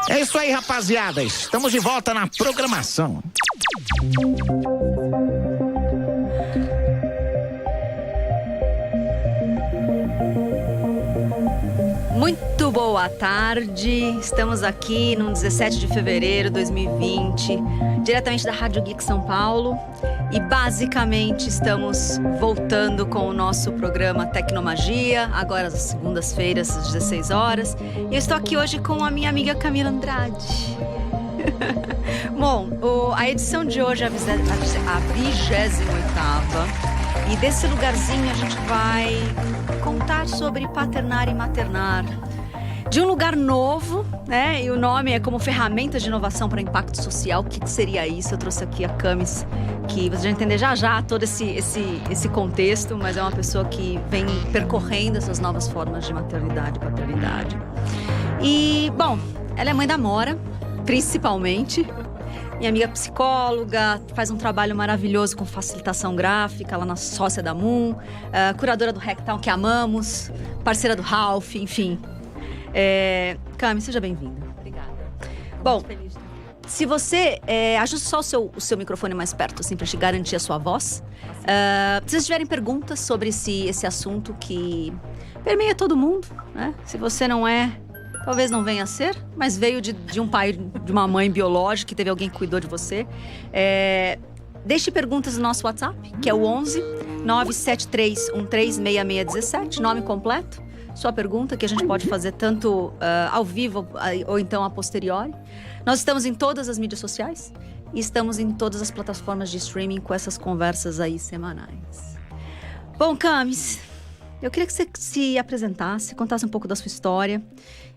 É isso aí, rapaziada. Estamos de volta na programação. Muito boa tarde, estamos aqui no 17 de fevereiro de 2020, diretamente da Rádio Geek São Paulo, e basicamente estamos voltando com o nosso programa Tecnomagia, agora às segundas-feiras, às 16 horas, e eu estou aqui hoje com a minha amiga Camila Andrade. Bom, a edição de hoje é a 28ª, e desse lugarzinho a gente vai contar sobre paternar e maternar. De um lugar novo, né? E o nome é como ferramenta de inovação para impacto social. O que seria isso? Eu trouxe aqui a Camis, que você vai entender já todo esse contexto, mas é uma pessoa que vem percorrendo essas novas formas de maternidade e paternidade. E, bom, ela é mãe da Mora, principalmente. Minha amiga psicóloga, faz um trabalho maravilhoso com facilitação gráfica, ela é sócia da Moon, curadora do Hacktown, que amamos, parceira do Ralph, enfim. Cami, seja bem-vinda. Obrigada. Bom, muito feliz de estar aqui. se você... ajuste só o seu microfone mais perto, assim, pra te garantir a sua voz. Se vocês tiverem perguntas sobre esse assunto que permeia todo mundo, né? Se você não é... Talvez não venha a ser, mas veio de um pai, de uma mãe biológica, que teve alguém que cuidou de você. Deixe perguntas no nosso WhatsApp, que é o 11 973136617, nome completo, sua pergunta, que a gente pode fazer tanto ao vivo ou então a posteriori. Nós estamos em todas as mídias sociais e estamos em todas as plataformas de streaming com essas conversas aí semanais. Bom, Camis, eu queria que você se apresentasse, contasse um pouco da sua história.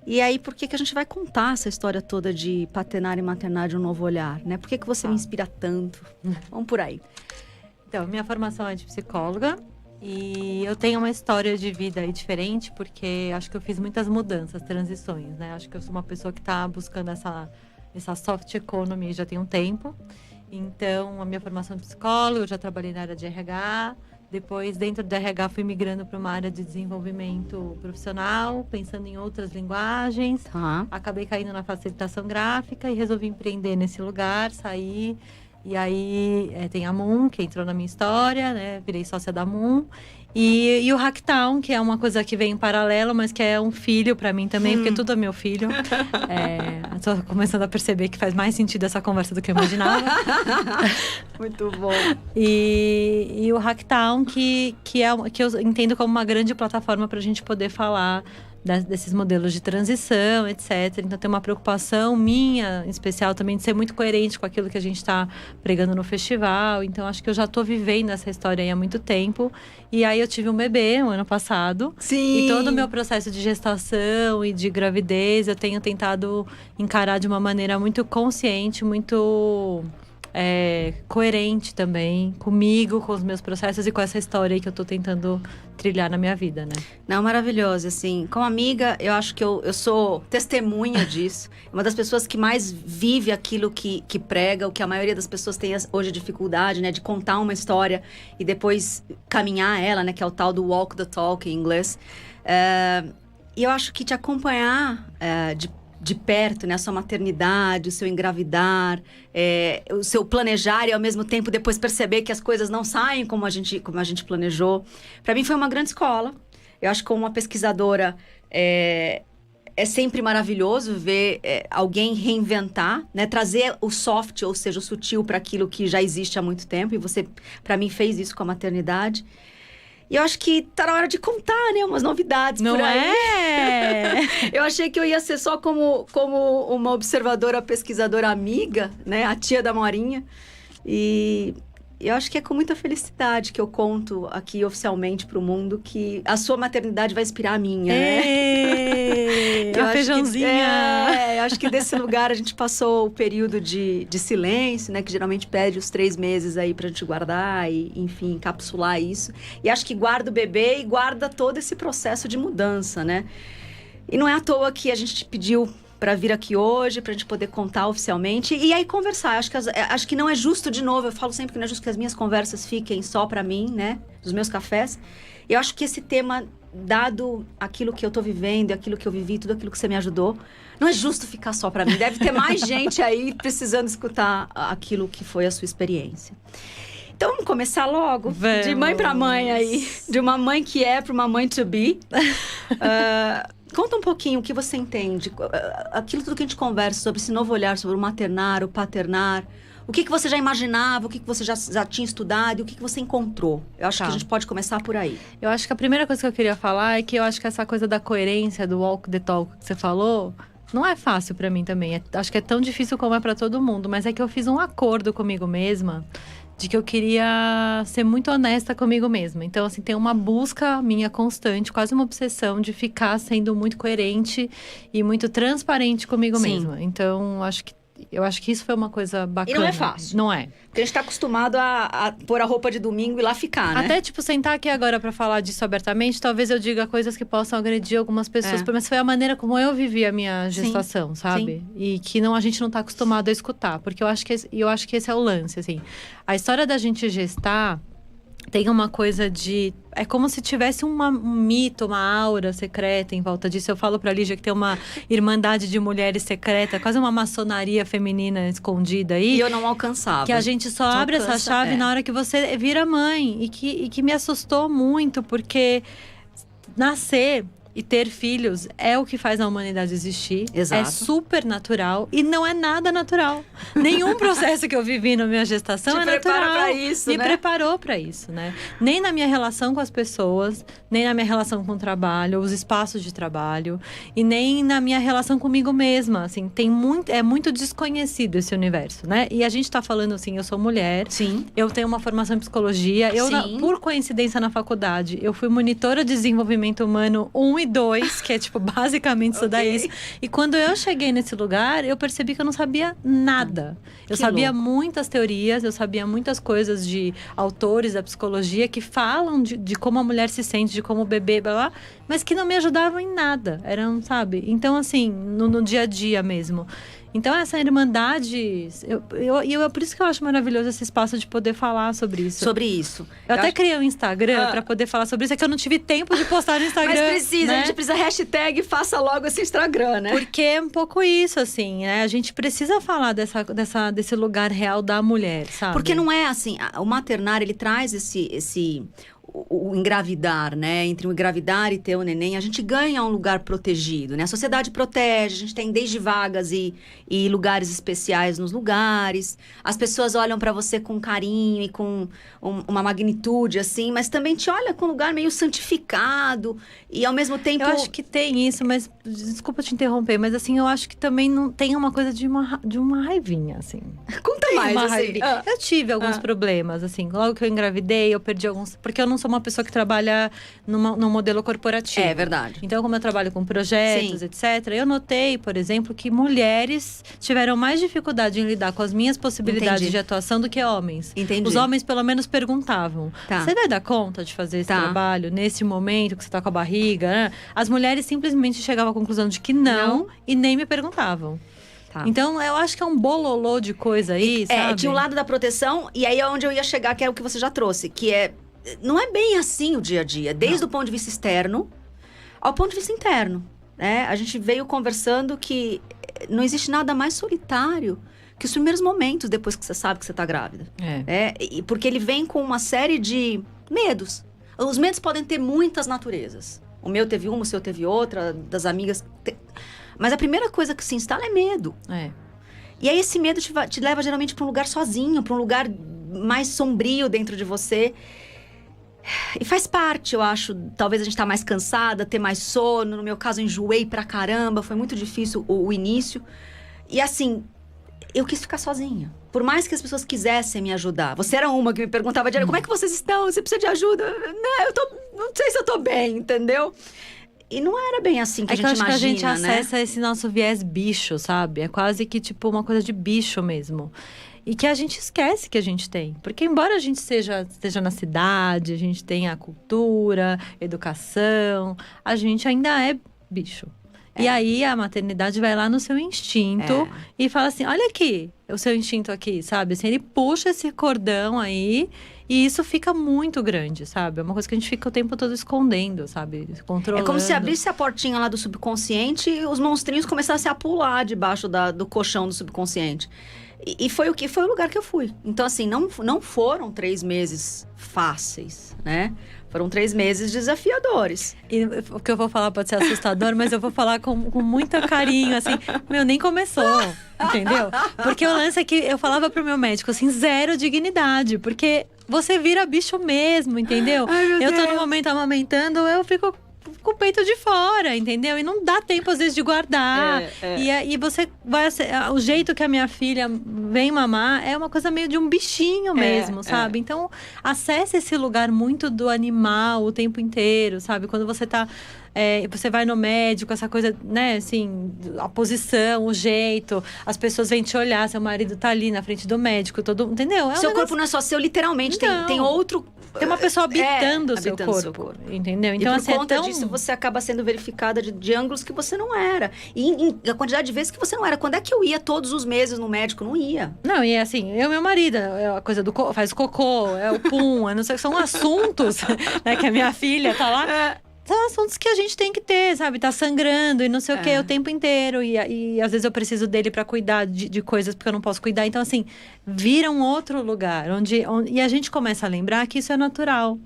E aí, por que a gente vai contar essa história toda de paternar e maternar de um novo olhar, né? Por que você me inspira tanto? Vamos por aí. Então, minha formação é de psicóloga e eu tenho uma história de vida aí diferente, porque acho que eu fiz muitas mudanças, transições, né? Acho que eu sou uma pessoa que está buscando essa soft economy já tem um tempo. Então, a minha formação é de psicóloga, eu já trabalhei na área de RH. Depois, dentro do RH, fui migrando para uma área de desenvolvimento profissional, pensando em outras linguagens. Acabei caindo na facilitação gráfica e resolvi empreender nesse lugar, saí. E aí, tem a Moon, que entrou na minha história, né? Virei sócia da Moon. E o Hacktown, que é uma coisa que vem em paralelo, mas que é um filho para mim também, porque tudo é meu filho. Estou começando a perceber que faz mais sentido essa conversa do que eu imaginava. Muito bom. E o Hacktown, que eu entendo como uma grande plataforma para a gente poder falar desses modelos de transição, etc. Então, tem uma preocupação minha, em especial, também de ser muito coerente com aquilo que a gente está pregando no festival. Então, acho que eu já estou vivendo essa história aí há muito tempo. E aí, eu tive um bebê no ano passado. Sim! E todo o meu processo de gestação e de gravidez, eu tenho tentado encarar de uma maneira muito consciente, muito... coerente também comigo, com os meus processos e com essa história aí que eu tô tentando trilhar na minha vida, né? Não, maravilhoso, assim, como amiga, eu acho que eu sou testemunha disso, uma das pessoas que mais vive aquilo que prega, o que a maioria das pessoas tem hoje dificuldade, né, de contar uma história e depois caminhar ela, né, que é o tal do walk the talk em inglês. E eu acho que te acompanhar de perto, né? A sua maternidade, o seu engravidar, o seu planejar e ao mesmo tempo depois perceber que as coisas não saem como a gente planejou. Para mim foi uma grande escola. Eu acho que como uma pesquisadora é sempre maravilhoso ver alguém reinventar, né? Trazer o soft, ou seja, o sutil para aquilo que já existe há muito tempo. E você, para mim, fez isso com a maternidade. E eu acho que tá na hora de contar, né? Umas novidades por aí. Eu achei que eu ia ser só como uma observadora, pesquisadora amiga, né? A tia da Morinha. E eu acho que é com muita felicidade que eu conto aqui oficialmente pro mundo que a sua maternidade vai inspirar a minha, né? A feijãozinha! Eu acho que desse lugar a gente passou o período de silêncio, né? Que geralmente pede os 3 meses aí pra gente guardar e, enfim, encapsular isso. E acho que guarda o bebê e guarda todo esse processo de mudança, né? E não é à toa que a gente pediu para vir aqui hoje, pra gente poder contar oficialmente e aí conversar. Acho que não é justo, de novo, eu falo sempre que não é justo que as minhas conversas fiquem só pra mim, né? Dos meus cafés. Eu acho que esse tema, dado aquilo que eu tô vivendo, aquilo que eu vivi, tudo aquilo que você me ajudou, não é justo ficar só pra mim. Deve ter mais gente aí precisando escutar aquilo que foi a sua experiência. Então vamos começar logo? Vamos. De mãe pra mãe aí. De uma mãe que é pra uma mãe to be. Conta um pouquinho o que você entende. Aquilo tudo que a gente conversa sobre esse novo olhar, sobre o maternar, o paternar. O que você já imaginava, o que você já tinha estudado e o que você encontrou. Eu acho que a gente pode começar por aí. Eu acho que a primeira coisa que eu queria falar é que eu acho que essa coisa da coerência, do walk the talk que você falou, não é fácil pra mim também. Acho que é tão difícil como é pra todo mundo. Mas é que eu fiz um acordo comigo mesma de que eu queria ser muito honesta comigo mesma. Então, assim, tem uma busca minha constante, quase uma obsessão de ficar sendo muito coerente e muito transparente comigo mesma. Então, eu acho que isso foi uma coisa bacana. E não é fácil. Não é. Porque a gente tá acostumado a pôr a roupa de domingo e lá ficar, né? Até, tipo, sentar aqui agora pra falar disso abertamente, talvez eu diga coisas que possam agredir algumas pessoas. Mas foi a maneira como eu vivi a minha gestação, sabe? Sim. E que a gente não tá acostumado a escutar. Porque eu acho que esse é o lance, assim. A história da gente gestar tem uma coisa de... É como se tivesse um mito, uma aura secreta em volta disso. Eu falo pra Lígia que tem uma irmandade de mulheres secreta, quase uma maçonaria feminina escondida aí. E eu não alcançava. Que a gente só abre essa chave na hora que você vira mãe. E que me assustou muito, porque nascer e ter filhos é o que faz a humanidade existir. Exato. É super natural e não é nada natural. Nenhum processo que eu vivi na minha gestação é natural. Pra isso, Me preparou pra isso, né? Nem na minha relação com as pessoas, nem na minha relação com o trabalho, os espaços de trabalho, e nem na minha relação comigo mesma. Assim, é muito desconhecido esse universo, né? E a gente tá falando assim, eu sou mulher. Sim. Eu tenho uma formação em psicologia. Por coincidência, na faculdade, eu fui monitora de desenvolvimento humano 1 e 2, que é tipo basicamente estudar isso. E quando eu cheguei nesse lugar, eu percebi que eu não sabia nada. Eu sabia muitas teorias, eu sabia muitas coisas de autores da psicologia que falam de como a mulher se sente, de como o bebê, blá, blá, mas que não me ajudavam em nada. Eram, sabe? Então, assim, no dia a dia mesmo. Então, essa irmandade... por isso que eu acho maravilhoso esse espaço de poder falar sobre isso. Sobre isso. Eu até criei um Instagram pra poder falar sobre isso. É que eu não tive tempo de postar no Instagram. Mas precisa, né? A gente precisa hashtag faça logo esse Instagram, né? Porque é um pouco isso, assim, né? A gente precisa falar desse lugar real da mulher, sabe? Porque não é assim... O maternar, ele traz o engravidar, né? Entre o engravidar e ter o neném, a gente ganha um lugar protegido, né? A sociedade protege, a gente tem desde vagas e lugares especiais nos lugares. As pessoas olham pra você com carinho e com uma magnitude, assim, mas também te olha com um lugar meio santificado e ao mesmo tempo... Eu acho que tem isso, mas desculpa te interromper, mas assim, eu acho que também não tem uma coisa de uma raivinha, assim. Conta mais, assim. Eu tive alguns problemas, assim. Logo que eu engravidei, eu perdi alguns... Porque eu não sou uma pessoa que trabalha num modelo corporativo. É verdade. Então, como eu trabalho com projetos, etc., eu notei, por exemplo, que mulheres tiveram mais dificuldade em lidar com as minhas possibilidades de atuação do que homens. Entendi. Os homens, pelo menos, perguntavam. Você vai dar conta de fazer esse trabalho nesse momento que você tá com a barriga? Né? As mulheres simplesmente chegavam à conclusão de que não. E nem me perguntavam. Então, eu acho que é um bololô de coisa aí, sabe? Tinha o lado da proteção, e aí é onde eu ia chegar, que é o que você já trouxe, que não é bem assim o dia a dia, desde o ponto de vista externo ao ponto de vista interno, né? A gente veio conversando que não existe nada mais solitário que os primeiros momentos depois que você sabe que você tá grávida. Porque ele vem com uma série de medos. Os medos podem ter muitas naturezas. O meu teve uma, o seu teve outra, das amigas... Mas a primeira coisa que se instala é medo. E aí esse medo te leva geralmente para um lugar sozinho, para um lugar mais sombrio dentro de você. E faz parte, eu acho, talvez a gente tá mais cansada, ter mais sono. No meu caso, eu enjoei pra caramba, foi muito difícil o início. E assim, eu quis ficar sozinha. Por mais que as pessoas quisessem me ajudar. Você era uma que me perguntava diário, como é que vocês estão? Você precisa de ajuda? Não sei se eu tô bem, entendeu? E não era bem assim que a gente imagina, que a gente né? acessa esse nosso viés bicho, sabe? É quase que tipo uma coisa de bicho mesmo. E que a gente esquece que a gente tem. Porque embora a gente esteja na cidade, a gente tenha a cultura, educação, a gente ainda é bicho. E aí a maternidade vai lá no seu instinto e fala assim, olha aqui, o seu instinto aqui, sabe? Assim, ele puxa esse cordão aí e isso fica muito grande, sabe? É uma coisa que a gente fica o tempo todo escondendo, sabe? Controlando. É como se abrisse a portinha lá do subconsciente e os monstrinhos começassem a pular debaixo do colchão do subconsciente. E foi o lugar que eu fui. Então, assim, não foram 3 meses fáceis, né? Foram 3 meses desafiadores. E o que eu vou falar pode ser assustador, mas eu vou falar com muito carinho, assim. Nem começou, entendeu? Porque o lance é que eu falava pro meu médico, assim, 0 dignidade. Porque você vira bicho mesmo, entendeu? Ai, eu tô no momento amamentando, eu fico com o peito de fora, entendeu? E não dá tempo, às vezes, de guardar. E você vai... O jeito que a minha filha vem mamar é uma coisa meio de um bichinho mesmo, sabe? Então, acesse esse lugar muito do animal o tempo inteiro, sabe? Quando você tá... você vai no médico, essa coisa, né, assim, a posição, o jeito, as pessoas vêm te olhar, seu marido tá ali na frente do médico, entendeu? Seu corpo não é só seu, literalmente, tem outro... Tem uma pessoa habitando o seu corpo, entendeu? Então, e por conta disso, você acaba sendo verificada de ângulos que você não era. E a quantidade de vezes que você não era. Quando é que eu ia todos os meses no médico? Não ia. Não, e é assim, eu e meu marido, a coisa do faz cocô, é o pum, não sei, são assuntos, né, que a minha filha tá lá. São assuntos que a gente tem que ter, sabe? Tá sangrando e não sei o que o tempo inteiro. E às vezes eu preciso dele pra cuidar de coisas porque eu não posso cuidar. Então, assim, vira um outro lugar. E a gente começa a lembrar que isso é natural.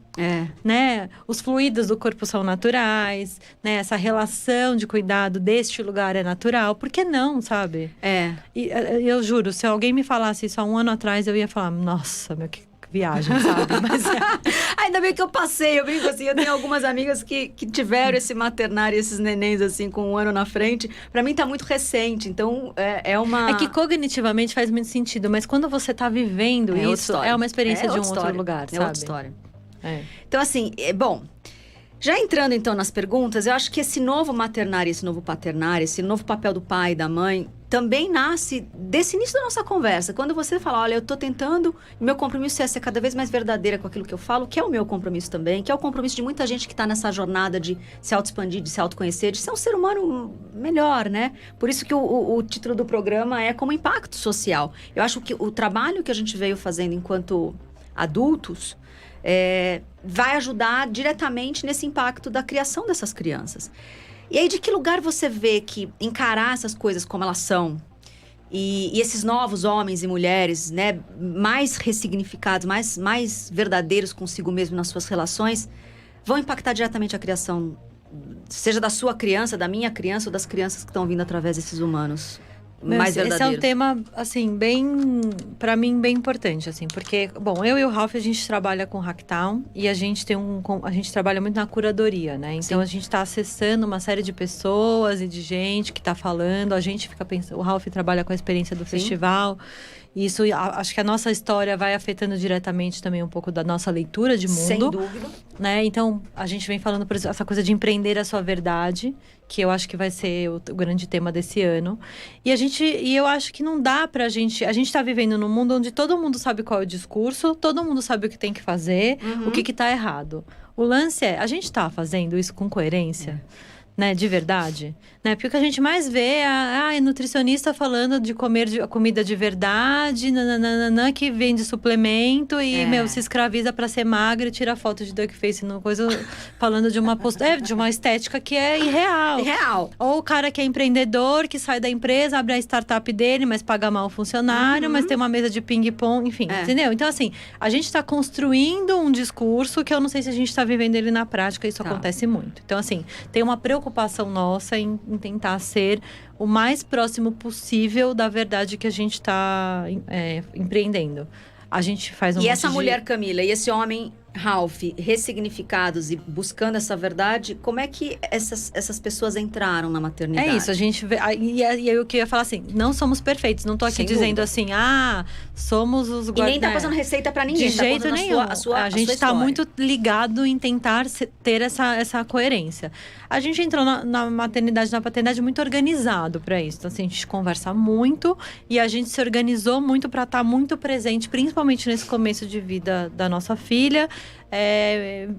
Né? Os fluidos do corpo são naturais, né? Essa relação de cuidado deste lugar é natural. Por que não, sabe? E eu juro, se alguém me falasse isso há 1 ano atrás, eu ia falar, nossa, meu, que viagem, sabe? Mas ainda bem que eu passei, eu brinco assim, eu tenho algumas amigas que tiveram esse maternário, esses nenéns assim, com 1 ano na frente. Pra mim tá muito recente, então É que cognitivamente faz muito sentido, mas quando você tá vivendo isso, é uma experiência de um outro lugar, sabe? É outra história. Então assim, bom... Já entrando então nas perguntas, eu acho que esse novo maternário, esse novo paternário, esse novo papel do pai e da mãe também nasce desse início da nossa conversa. Quando você fala, olha, eu tô tentando, meu compromisso é ser cada vez mais verdadeira com aquilo que eu falo, que é o meu compromisso também, que é o compromisso de muita gente que tá nessa jornada de se auto-expandir, de se autoconhecer, de ser um ser humano melhor, né? Por isso que o título do programa é como impacto social. Eu acho que o trabalho que a gente veio fazendo enquanto adultos vai ajudar diretamente nesse impacto da criação dessas crianças. E aí, de que lugar você vê que encarar essas coisas como elas são e esses novos homens e mulheres, né, mais ressignificados, mais verdadeiros consigo mesmo nas suas relações, vão impactar diretamente a criação, seja da sua criança, da minha criança ou das crianças que estão vindo através desses humanos? Esse é um tema, assim, pra mim, bem importante, assim. Porque, bom, eu e o Ralph, a gente trabalha com Hacktown. E a gente trabalha muito na curadoria, né? Então, a gente tá acessando uma série de pessoas e de gente que tá falando. A gente fica pensando... O Ralph trabalha com a experiência do festival. E isso, acho que a nossa história vai afetando diretamente também um pouco da nossa leitura de mundo. Sem dúvida. Né? Então, a gente vem falando, por exemplo, essa coisa de empreender a sua verdade, que eu acho que vai ser o grande tema desse ano. E eu acho que não dá pra gente... A gente tá vivendo num mundo onde todo mundo sabe qual é o discurso, todo mundo sabe o que tem que fazer, o que tá errado. O lance é, a gente tá fazendo isso com coerência? Né, de verdade, né? Porque o que a gente mais vê é nutricionista falando de comer comida de verdade, nananana, que vende suplemento e, se escraviza pra ser magra e tira foto de duck face numa coisa, falando de de uma estética que é irreal. Irreal. Ou o cara que é empreendedor, que sai da empresa, abre a startup dele, mas paga mal o funcionário, mas tem uma mesa de ping-pong, enfim, entendeu? Então, assim, a gente tá construindo um discurso que eu não sei se a gente tá vivendo ele na prática, isso acontece muito. Então, assim, tem uma preocupação nossa em tentar ser o mais próximo possível da verdade que a gente está empreendendo. A gente faz um E essa mulher, Camila, e esse homem, Ralph, ressignificados e buscando essa verdade, como é que essas pessoas entraram na maternidade? É isso, a gente vê... E aí o que eu ia falar assim, não somos perfeitos. Não tô aqui dizendo assim, somos os E nem tá passando receita pra ninguém. De jeito nenhum. A gente tá muito ligado em tentar ter essa coerência. A gente entrou na maternidade, na paternidade muito organizado pra isso. Então, assim, a gente conversa muito e a gente se organizou muito pra estar muito presente, principalmente nesse começo de vida da nossa filha.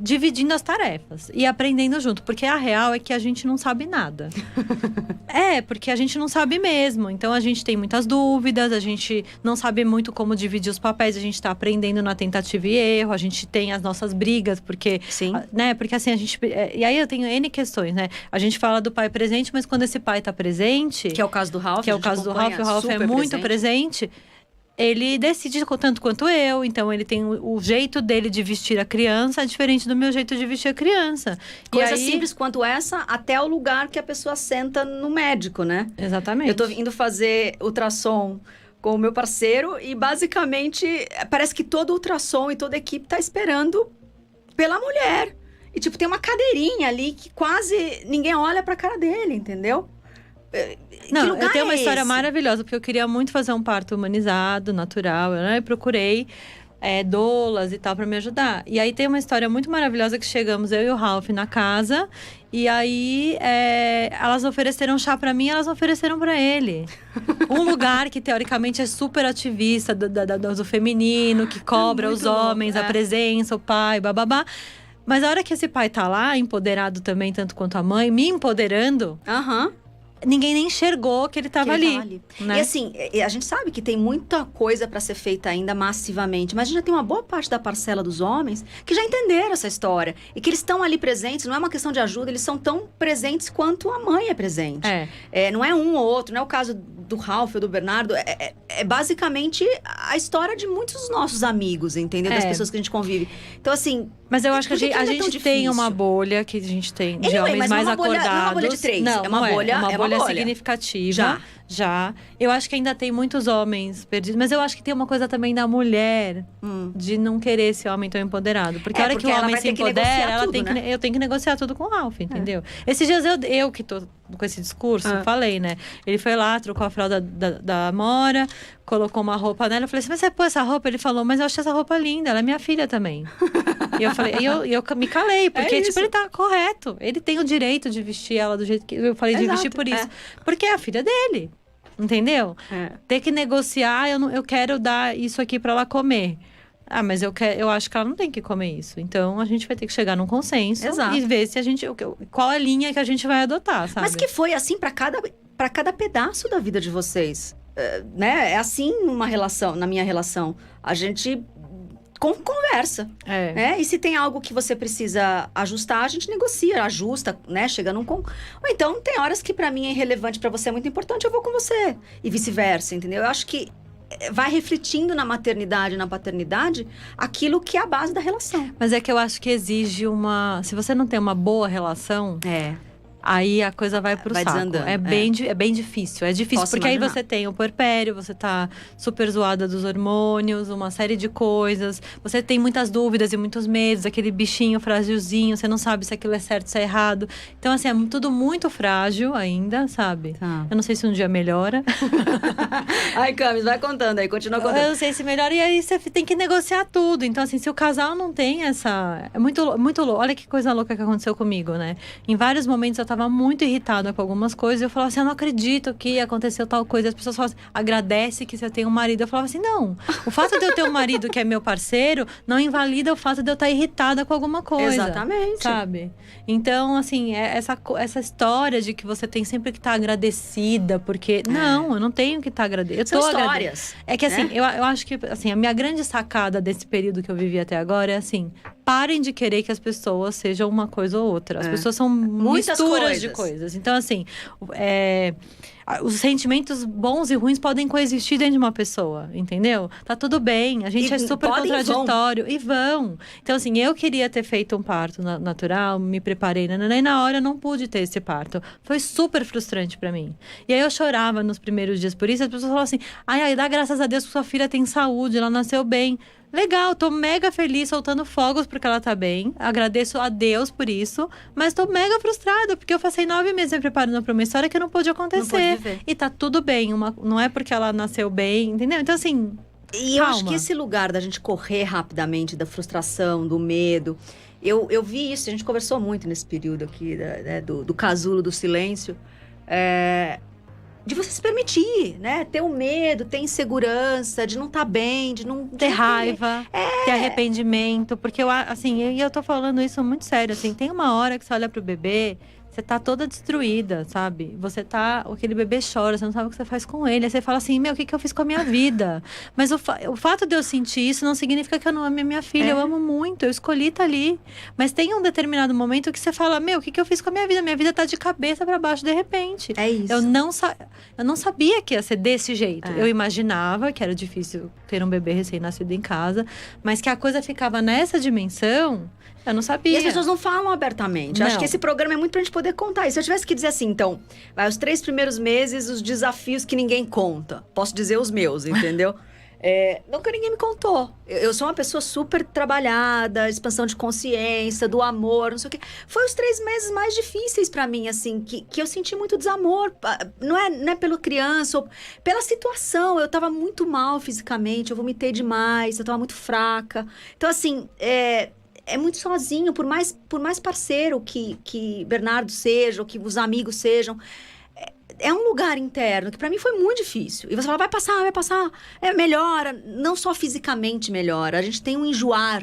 dividindo as tarefas e aprendendo junto. Porque a real é que a gente não sabe nada. Porque a gente não sabe mesmo. Então a gente tem muitas dúvidas, a gente não sabe muito como dividir os papéis, a gente tá aprendendo na tentativa e erro, a gente tem as nossas brigas, porque… Sim. Né? Porque assim, a gente… E aí eu tenho N questões, né? A gente fala do pai presente, mas quando esse pai tá presente… Que é o caso do Ralph. Que é o caso do Ralph, o Ralph é muito presente. Ele decide tanto quanto eu, então ele tem o jeito dele de vestir a criança é diferente do meu jeito de vestir a criança. Coisa simples quanto essa, até o lugar que a pessoa senta no médico, né? Exatamente. Eu tô indo fazer ultrassom com o meu parceiro e basicamente parece que todo ultrassom e toda a equipe tá esperando pela mulher. E tipo, tem uma cadeirinha ali que quase ninguém olha pra cara dele, entendeu? Não, eu tenho uma história maravilhosa, porque eu queria muito fazer um parto humanizado, natural. Eu procurei doulas e tal pra me ajudar. E aí tem uma história muito maravilhosa que chegamos, eu e o Ralph, na casa. E aí elas ofereceram chá pra mim, elas ofereceram pra ele. Um lugar que teoricamente é super ativista do feminino, que cobra os homens, a presença, o pai, bababá. Mas a hora que esse pai tá lá, empoderado também, tanto quanto a mãe, me empoderando… Ninguém nem enxergou que ele tava ali. Né? E assim, a gente sabe que tem muita coisa para ser feita ainda massivamente, mas já tem uma boa parte da parcela dos homens que já entenderam essa história. E que eles estão ali presentes, não é uma questão de ajuda, eles são tão presentes quanto a mãe é presente. Não é um ou outro, não é o caso do Ralph ou do Bernardo. É basicamente a história de muitos dos nossos amigos, entendeu? Das pessoas que a gente convive. Então, assim… Mas eu acho que a gente tem uma bolha que a gente tem de homens mais acordados. Não é uma bolha de 3, é uma bolha significativa. Já. Eu acho que ainda tem muitos homens perdidos. Mas eu acho que tem uma coisa também da mulher de não querer esse homem tão empoderado. Porque a hora que o homem se empodera, eu tenho que negociar tudo com o Ralph, entendeu? Esses dias eu que tô com esse discurso, falei, né? Ele foi lá, trocou a fralda da Amora, colocou uma roupa nela. Eu falei assim, mas você pôs essa roupa? Ele falou, mas eu achei essa roupa linda, ela é minha filha também. E eu falei, eu me calei, porque ele tá correto. Ele tem o direito de vestir ela do jeito que… Eu falei de vestir por isso. Porque é a filha dele. Entendeu? Ter que negociar, eu quero dar isso aqui pra ela comer. Mas eu acho que ela não tem que comer isso. Então, a gente vai ter que chegar num consenso. E ver se qual a linha que a gente vai adotar, sabe? Mas que foi assim pra cada pedaço da vida de vocês. Né? É assim na minha relação. A gente… conversa. E se tem algo que você precisa ajustar, a gente negocia, ajusta, né? Chega num… Ou então, tem horas que pra mim é irrelevante, pra você é muito importante, eu vou com você. E vice-versa, entendeu? Eu acho que vai refletindo na maternidade, na paternidade, aquilo que é a base da relação. Mas é que eu acho que exige uma… Se você não tem uma boa relação… Aí a coisa vai pro saco. Desandando. É bem difícil. É difícil, Posso porque imaginar. aí você tem o puerpério, você tá super zoada dos hormônios, uma série de coisas. Você tem muitas dúvidas e muitos medos, aquele bichinho frágilzinho, você não sabe se aquilo é certo, se é errado. Então, assim, é tudo muito frágil ainda, sabe? Eu não sei se um dia melhora. Ai, Camis, vai contando aí, continua contando. Eu não sei se melhora, e aí você tem que negociar tudo. Então, assim, se o casal não tem essa… É muito louco. Olha que coisa louca que aconteceu comigo, né? Em vários momentos eu tava muito irritada com algumas coisas. Eu falava assim, eu não acredito que aconteceu tal coisa. As pessoas falavam assim, agradece que você tem um marido. Eu falava assim, não. O fato de eu ter um marido que é meu parceiro não invalida o fato de eu estar irritada com alguma coisa. Exatamente. Sabe? Então, assim, essa história de que você tem sempre que estar agradecida, porque… Não, eu não tenho que estar agradecida. São histórias. É que assim, eu acho que assim, a minha grande sacada desse período que eu vivi até agora é assim… Parem de querer que as pessoas sejam uma coisa ou outra. As pessoas são misturas de coisas. Então, assim, os sentimentos bons e ruins podem coexistir dentro de uma pessoa, entendeu? Tá tudo bem, a gente é super contraditório. E vão. Então, assim, eu queria ter feito um parto natural, me preparei, e na hora eu não pude ter esse parto. Foi super frustrante pra mim. E aí eu chorava nos primeiros dias por isso. As pessoas falavam assim, ai, dá graças a Deus que sua filha tem saúde, ela nasceu bem. Legal, tô mega feliz, soltando fogos porque ela tá bem. Agradeço a Deus por isso. Mas tô mega frustrada, porque eu passei 9 meses me preparando pra uma história que não pôde acontecer. Não pôde viver. E tá tudo bem, não é porque ela nasceu bem, entendeu? Então, assim, E eu acho que esse lugar da gente correr rapidamente, da frustração, do medo… Eu vi isso, a gente conversou muito nesse período aqui, do casulo, do silêncio. de você se permitir, né? Ter o medo, ter insegurança, de não estar bem, de não ter raiva, ter arrependimento. Porque eu tô falando isso muito sério, assim, tem uma hora que você olha pro bebê, você tá toda destruída, sabe? Aquele bebê chora, você não sabe o que você faz com ele. Aí você fala assim, o que eu fiz com a minha vida? Mas o fato de eu sentir isso não significa que eu não ame a minha filha. Eu amo muito, eu escolhi estar ali. Mas tem um determinado momento que você fala, o que eu fiz com a minha vida? Minha vida tá de cabeça pra baixo de repente. É isso. Eu não sabia que ia ser desse jeito. Eu imaginava que era difícil ter um bebê recém-nascido em casa, mas que a coisa ficava nessa dimensão, eu não sabia. E as pessoas não falam abertamente. Não. Acho que esse programa é muito pra gente poder contar. E se eu tivesse que dizer assim, então, os 3 primeiros meses, os desafios que ninguém conta. Posso dizer os meus, entendeu? Nunca ninguém me contou. Eu sou uma pessoa super trabalhada, expansão de consciência, do amor, não sei o quê. Foi os 3 meses mais difíceis pra mim, assim, que eu senti muito desamor. Não é pela criança, ou pela situação. Eu tava muito mal fisicamente, eu vomitei demais, eu tava muito fraca. Então, assim, é muito sozinho, por mais parceiro que Bernardo seja, ou que os amigos sejam. É um lugar interno que pra mim foi muito difícil. E você fala, vai passar, melhora. Não só fisicamente melhora, a gente tem um enjoar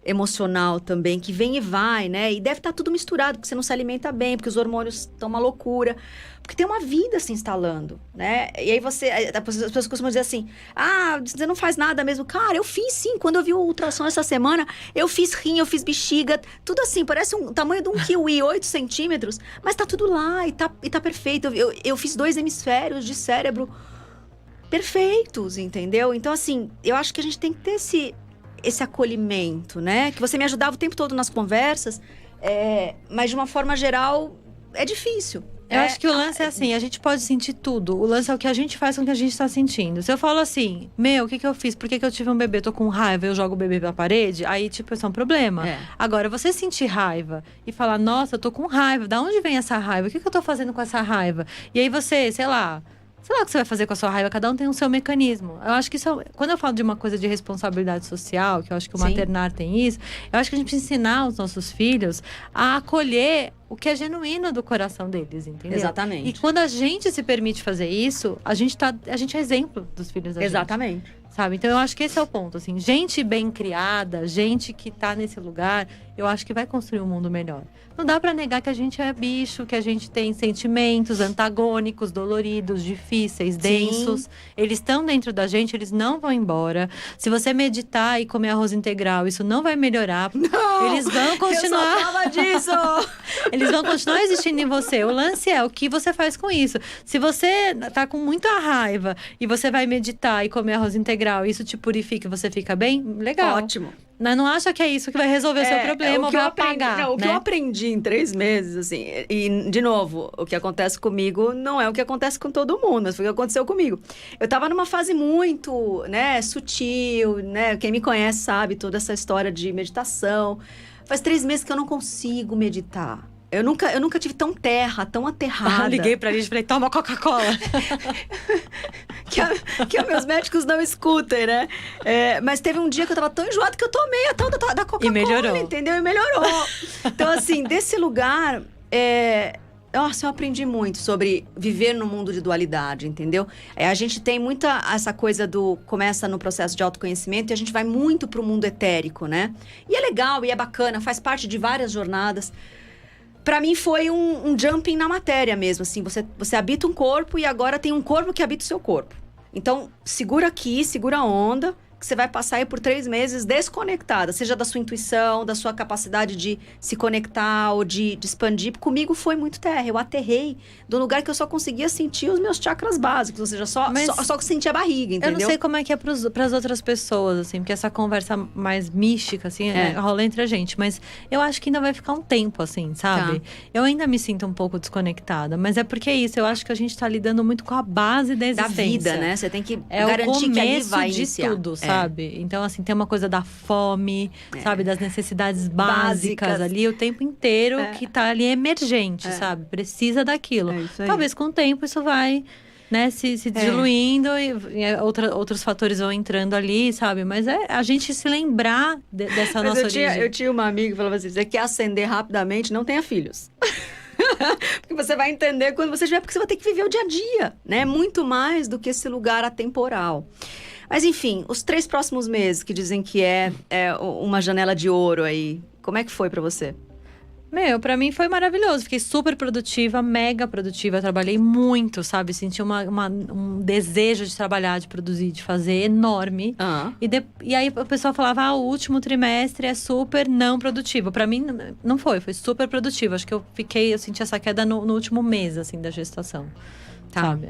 emocional também, que vem e vai, né? E deve estar tudo misturado, porque você não se alimenta bem, porque os hormônios estão uma loucura. Porque tem uma vida se instalando, né? E aí as pessoas costumam dizer assim, você não faz nada mesmo. Cara, eu fiz sim. Quando eu vi o ultrassom essa semana, eu fiz rim, eu fiz bexiga, tudo assim, parece um tamanho de um kiwi, 8 centímetros, mas tá tudo lá e tá perfeito. Eu fiz 2 hemisférios de cérebro perfeitos, entendeu? Então, assim, eu acho que a gente tem que ter esse acolhimento, né? Que você me ajudava o tempo todo nas conversas, mas de uma forma geral, é difícil. Eu acho que o lance é assim, a gente pode sentir tudo. O lance é o que a gente faz com o que a gente tá sentindo. Se eu falo assim, o que eu fiz? Por que eu tive um bebê? Tô com raiva, eu jogo o bebê pra parede? Aí, isso é um problema. Agora, você sentir raiva e falar, nossa, eu tô com raiva. Da onde vem essa raiva? O que eu tô fazendo com essa raiva? E aí você, sei lá o que você vai fazer com a sua raiva, cada um tem o seu mecanismo. Eu acho que quando eu falo de uma coisa de responsabilidade social, que eu acho que o maternar tem isso, eu acho que a gente precisa ensinar os nossos filhos a acolher o que é genuíno do coração deles, entendeu? Exatamente. E quando a gente se permite fazer isso, a gente é exemplo dos filhos da gente. Exatamente. Sabe? Então eu acho que esse é o ponto, assim, gente bem criada, gente que tá nesse lugar, eu acho que vai construir um mundo melhor. Não dá pra negar que a gente é bicho, que a gente tem sentimentos antagônicos, doloridos, difíceis, densos. Eles estão dentro da gente, eles não vão embora. Se você meditar e comer arroz integral, isso não vai melhorar. Não, eles vão continuar. Eu só falo disso. Eles vão continuar existindo em você. O lance é o que você faz com isso. Se você tá com muita raiva e você vai meditar e comer arroz integral, isso te purifica e você fica bem, legal. Ótimo. Mas não acha que é isso que vai resolver o seu problema ou vai apagar. O que eu aprendi em 3 meses, assim, e, de novo, o que acontece comigo não é o que acontece com todo mundo, mas foi o que aconteceu comigo. Eu tava numa fase muito, sutil, né? Quem me conhece sabe toda essa história de meditação. Faz 3 meses que eu não consigo meditar. Eu nunca tive tão tão aterrada. Liguei pra eles e falei, toma Coca-Cola. que meus médicos não escutem, né? Mas teve um dia que eu tava tão enjoada que eu tomei a tal da Coca-Cola. E melhorou. Entendeu? E melhorou. Então, assim, desse lugar, nossa, eu aprendi muito sobre viver no mundo de dualidade, entendeu? A gente tem muita essa coisa começa no processo de autoconhecimento e a gente vai muito pro mundo etérico, né? E é legal, e é bacana, faz parte de várias jornadas. Pra mim foi um jumping na matéria mesmo, assim. Você habita um corpo e agora tem um corpo que habita o seu corpo. Então, segura aqui, segura a onda, que você vai passar aí por 3 meses desconectada. Seja da sua intuição, da sua capacidade de se conectar ou de expandir. Comigo foi muito terra. Eu aterrei do lugar que eu só conseguia sentir os meus chakras básicos. Ou seja, só sentia a barriga, entendeu? Eu não sei como é que é pras outras pessoas, assim. Porque essa conversa mais mística, assim, rola entre a gente. Mas eu acho que ainda vai ficar um tempo, assim, sabe? Tá. Eu ainda me sinto um pouco desconectada. Mas é porque é isso. Eu acho que a gente tá lidando muito com a base da existência. Da vida, né? Você tem que garantir que ali vai iniciar. Tudo, sabe? Então, assim, tem uma coisa da fome, sabe? Das necessidades básicas ali o tempo inteiro, que tá ali emergente, sabe? Precisa daquilo. Talvez com o tempo isso vai, né, se diluindo e outros fatores vão entrando ali, sabe? Mas a gente se lembrar dessa nossa origem. Eu tinha uma amiga que falava assim, você quer ascender rapidamente, não tenha filhos. Porque você vai entender quando você estiver, porque você vai ter que viver o dia a dia, né? Muito mais do que esse lugar atemporal. Mas enfim, os 3 próximos meses que dizem que é uma janela de ouro aí, como é que foi pra você? Pra mim foi maravilhoso. Fiquei super produtiva, mega produtiva. Trabalhei muito, sabe? Senti um desejo de trabalhar, de produzir, de fazer enorme. E aí o pessoal falava, o último trimestre é super não produtivo. Pra mim, não foi super produtivo. Acho que eu senti essa queda no último mês, assim, da gestação. Tá. Sabe?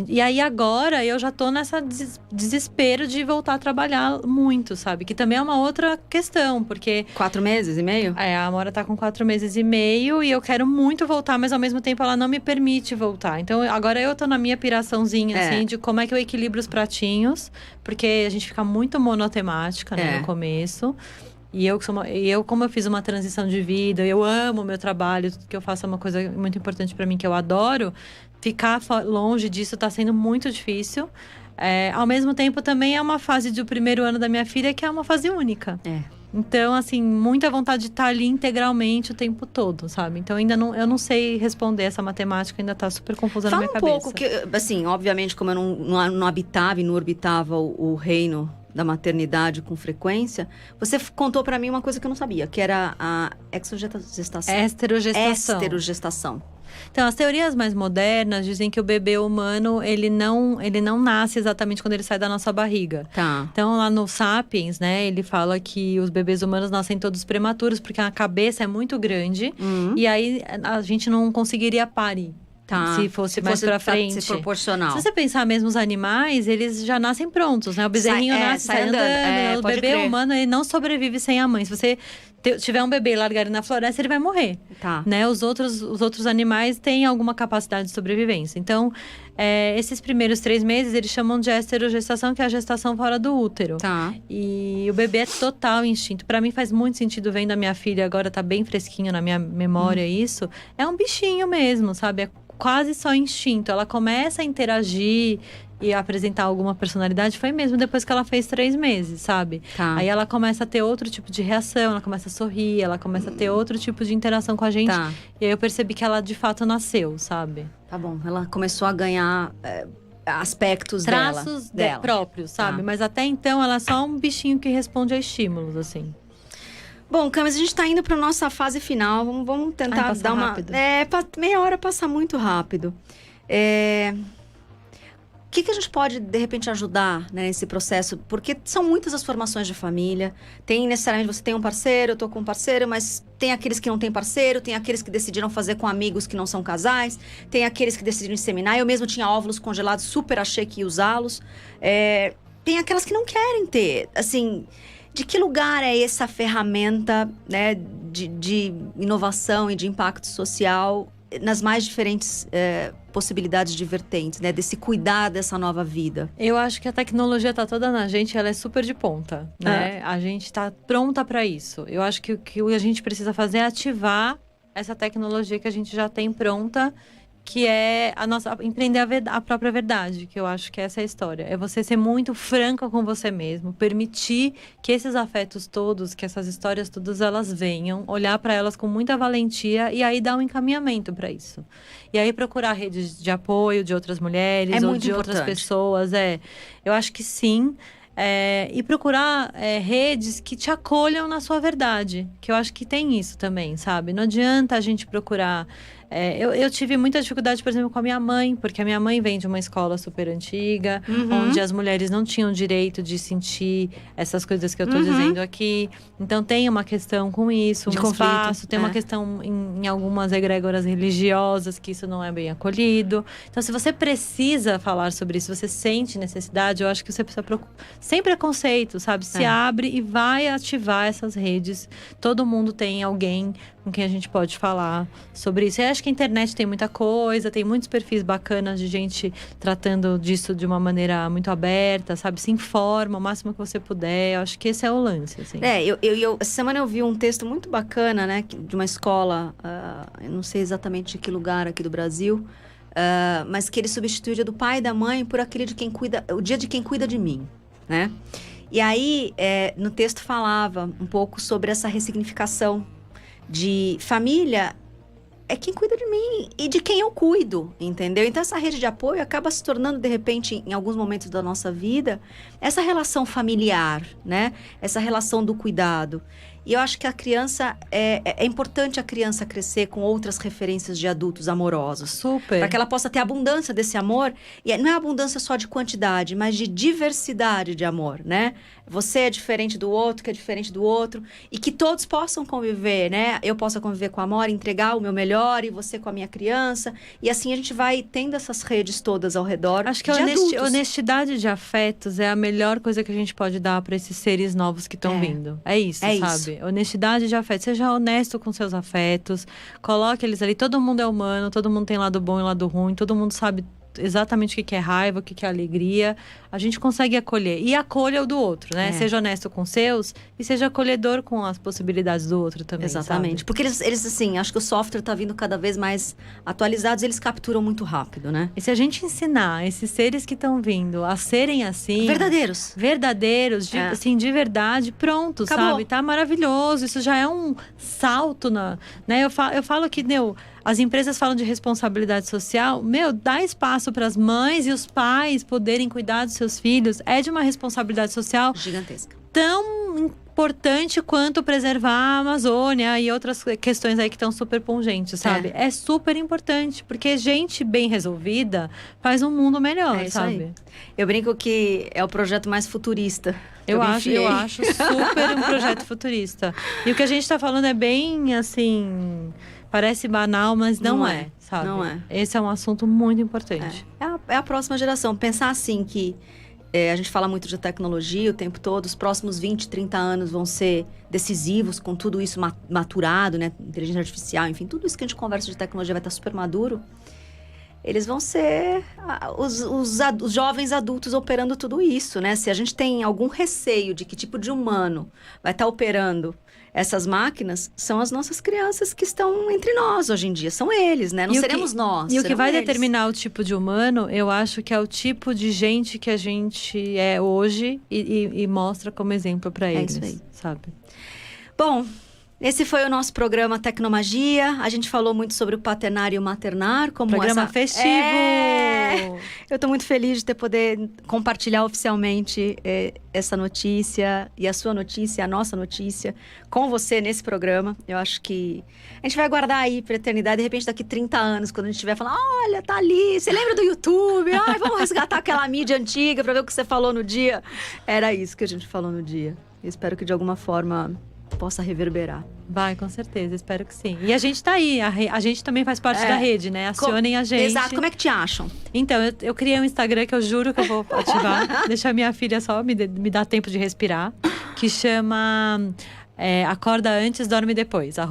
E aí agora eu já tô nessa desespero de voltar a trabalhar muito, sabe? Que também é uma outra questão, porque… 4 meses e meio? A Amora tá com 4 meses e meio e eu quero muito voltar, mas ao mesmo tempo ela não me permite voltar. Então agora eu tô na minha piraçãozinha, assim, de como é que eu equilibro os pratinhos. Porque a gente fica muito monotemática, né, no começo. E como eu fiz uma transição de vida, eu amo o meu trabalho, tudo que eu faço é uma coisa muito importante pra mim, que eu adoro. Ficar longe disso tá sendo muito difícil. Ao mesmo tempo, também é uma fase do primeiro ano da minha filha, que é uma fase única. Então, assim, muita vontade de estar ali integralmente o tempo todo, sabe? Então, eu não sei responder essa matemática, ainda tá super confusa na minha cabeça. Fala um pouco, que, assim, obviamente, como eu não habitava e não orbitava o reino da maternidade com frequência, você contou pra mim uma coisa que eu não sabia, que era a exogestação. Esterogestação. Então, as teorias mais modernas dizem que o bebê humano, ele não nasce exatamente quando ele sai da nossa barriga. Tá. Então, lá no Sapiens, né, ele fala que os bebês humanos nascem todos prematuros, porque a cabeça é muito grande. E aí, a gente não conseguiria parir. Tá. Se fosse mais pra frente. Se proporcional. Se você pensar mesmo, os animais, eles já nascem prontos, né? O bezerrinho sai andando. O bebê humano, ele não sobrevive sem a mãe. Se você tiver um bebê e largar ele na floresta, ele vai morrer. Tá. Né? Os outros animais têm alguma capacidade de sobrevivência. Então, esses primeiros 3 meses, eles chamam de esterogestação, que é a gestação fora do útero. Tá. E o bebê é total instinto. Pra mim, faz muito sentido, vendo a minha filha agora, tá bem fresquinho na minha memória isso. É um bichinho mesmo, sabe? É quase só instinto. Ela começa a interagir e apresentar alguma personalidade, foi mesmo depois que ela fez 3 meses, sabe? Tá. Aí ela começa a ter outro tipo de reação, ela começa a sorrir, ela começa a ter outro tipo de interação com a gente. Tá. E aí eu percebi que ela de fato nasceu, sabe? Tá bom, ela começou a ganhar aspectos traços dela. próprios, sabe? Tá. Mas até então ela é só um bichinho que responde a estímulos, assim. Bom, Camis, a gente tá indo pra nossa fase final. Vamos tentar dar uma… rápido. Meia hora passa muito rápido. O que a gente pode, de repente, ajudar, né, nesse processo? Porque são muitas as formações de família. Tem, necessariamente, você tem um parceiro, eu tô com um parceiro, mas tem aqueles que não têm parceiro, tem aqueles que decidiram fazer com amigos que não são casais, tem aqueles que decidiram inseminar. Eu mesmo tinha óvulos congelados, super achei que ia usá-los. Tem aquelas que não querem ter. Assim, de que lugar é essa ferramenta, né, de inovação e de impacto social nas mais diferentes possibilidades de vertentes, né? Desse cuidar dessa nova vida. Eu acho que a tecnologia tá toda na gente, ela é super de ponta, né? A gente tá pronta para isso. Eu acho que o que a gente precisa fazer é ativar essa tecnologia que a gente já tem pronta, que é empreender a própria verdade, que eu acho que essa é a história. É você ser muito franca com você mesmo, permitir que esses afetos todos, que essas histórias todas, elas venham, olhar para elas com muita valentia e aí dar um encaminhamento para isso. E aí procurar redes de apoio de outras mulheres ou de outras pessoas. Eu acho que sim. E procurar redes que te acolham na sua verdade, que eu acho que tem isso também, sabe? Não adianta a gente procurar… Eu tive muita dificuldade, por exemplo, com a minha mãe, porque a minha mãe vem de uma escola super antiga, onde as mulheres não tinham direito de sentir essas coisas que eu tô dizendo aqui. Então tem uma questão com isso, de um conflito, espaço, tem uma questão em algumas egrégoras religiosas que isso não é bem acolhido. Então, se você precisa falar sobre isso, você sente necessidade, eu acho que você precisa sem preconceito, sabe? Se abre e vai ativar essas redes. Todo mundo tem alguém com quem a gente pode falar sobre isso. Eu acho que a internet tem muita coisa, tem muitos perfis bacanas de gente tratando disso de uma maneira muito aberta, sabe? Se informa o máximo que você puder. Eu acho que esse é o lance, assim. Essa semana eu vi um texto muito bacana, né? De uma escola, eu não sei exatamente de que lugar aqui do Brasil, mas que ele substitui o dia do pai e da mãe por aquele de quem cuida, o dia de quem cuida de mim, né? E aí, no texto falava um pouco sobre essa ressignificação de família. é quem cuida de mim e de quem eu cuido, entendeu? Então essa rede de apoio acaba se tornando, de repente, em alguns momentos da nossa vida, essa relação familiar, né? Essa relação do cuidado. E eu acho que a criança, é importante a criança crescer com outras referências de adultos amorosos. Super. Para que ela possa ter abundância desse amor. E não é abundância só de quantidade, mas de diversidade de amor, né? Você é diferente do outro, que é diferente do outro. E que todos possam conviver, né? Eu possa conviver com a Amora, entregar o meu melhor, e você com a minha criança. E assim a gente vai tendo essas redes todas ao redor. Acho que a honestidade de afetos é a melhor coisa que a gente pode dar para esses seres novos que estão vindo. É isso, sabe? Isso. Honestidade de afetos. Seja honesto com seus afetos. Coloque eles ali. Todo mundo é humano, todo mundo tem lado bom e lado ruim. Todo mundo sabe exatamente o que é raiva, o que é alegria. A gente consegue acolher. E acolha o do outro, né? Seja honesto com os seus e seja acolhedor com as possibilidades do outro também. Exatamente. Sabe? Porque eles, assim, acho que o software tá vindo cada vez mais atualizados, eles capturam muito rápido, né? E se a gente ensinar esses seres que estão vindo a serem assim... Verdadeiros, assim, de verdade, pronto, acabou. Sabe? Tá maravilhoso. Isso já é um salto né? Eu falo que, as empresas falam de responsabilidade social. Dá espaço para as mães e os pais poderem cuidar dos seus filhos. É de uma responsabilidade social gigantesca. Tão importante quanto preservar a Amazônia e outras questões aí que estão super pungentes, sabe? É super importante, porque gente bem resolvida faz um mundo melhor, sabe? Aí. Eu brinco que é o projeto mais futurista. Eu acho super um projeto futurista. E o que a gente tá falando é bem, assim... Parece banal, mas não é, sabe? Não é. Esse é um assunto muito importante. É a próxima geração. Pensar assim que a gente fala muito de tecnologia o tempo todo. Os próximos 20, 30 anos vão ser decisivos com tudo isso maturado, né? Inteligência artificial, enfim. Tudo isso que a gente conversa de tecnologia vai estar super maduro. Eles vão ser os jovens adultos operando tudo isso, né? Se a gente tem algum receio de que tipo de humano vai estar operando essas máquinas, são as nossas crianças que estão entre nós hoje em dia. São eles, né? Não seremos nós. E o que vai eles. Determinar o tipo de humano, eu acho que é o tipo de gente que a gente é hoje e mostra como exemplo para eles, isso aí. Sabe? Bom, esse foi o nosso programa Tecnomagia. A gente falou muito sobre o paternar e o maternar. Como programa festivo! Eu estou muito feliz de poder compartilhar oficialmente essa notícia e a sua notícia, a nossa notícia, com você nesse programa. Eu acho que a gente vai guardar aí para a eternidade. De repente, daqui 30 anos, quando a gente estiver falando, olha, tá ali, você lembra do YouTube? Ai, vamos resgatar aquela mídia antiga para ver o que você falou no dia. Era isso que a gente falou no dia. Eu espero que de alguma forma possa reverberar. Vai, com certeza, espero que sim. E a gente tá aí, a gente também faz parte da rede, né? Acionem a gente. Exato, como é que te acham? Então, eu criei um Instagram que eu juro que eu vou ativar. Deixar minha filha só me dar tempo de respirar. Que chama Acorda Antes, Dorme Depois. @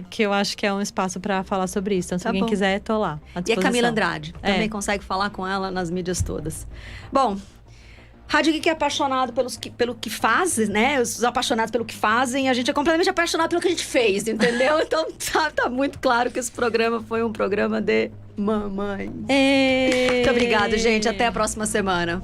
que eu acho que é um espaço pra falar sobre isso. Então, se alguém quiser, tô lá, à disposição. E a Camila Andrade, também consegue falar com ela nas mídias todas. Bom, Rádio Geek é apaixonado pelo que faz, né? Os apaixonados pelo que fazem. A gente é completamente apaixonado pelo que a gente fez, entendeu? Então tá muito claro que esse programa foi um programa de mamãe. Muito obrigada, gente. Até a próxima semana.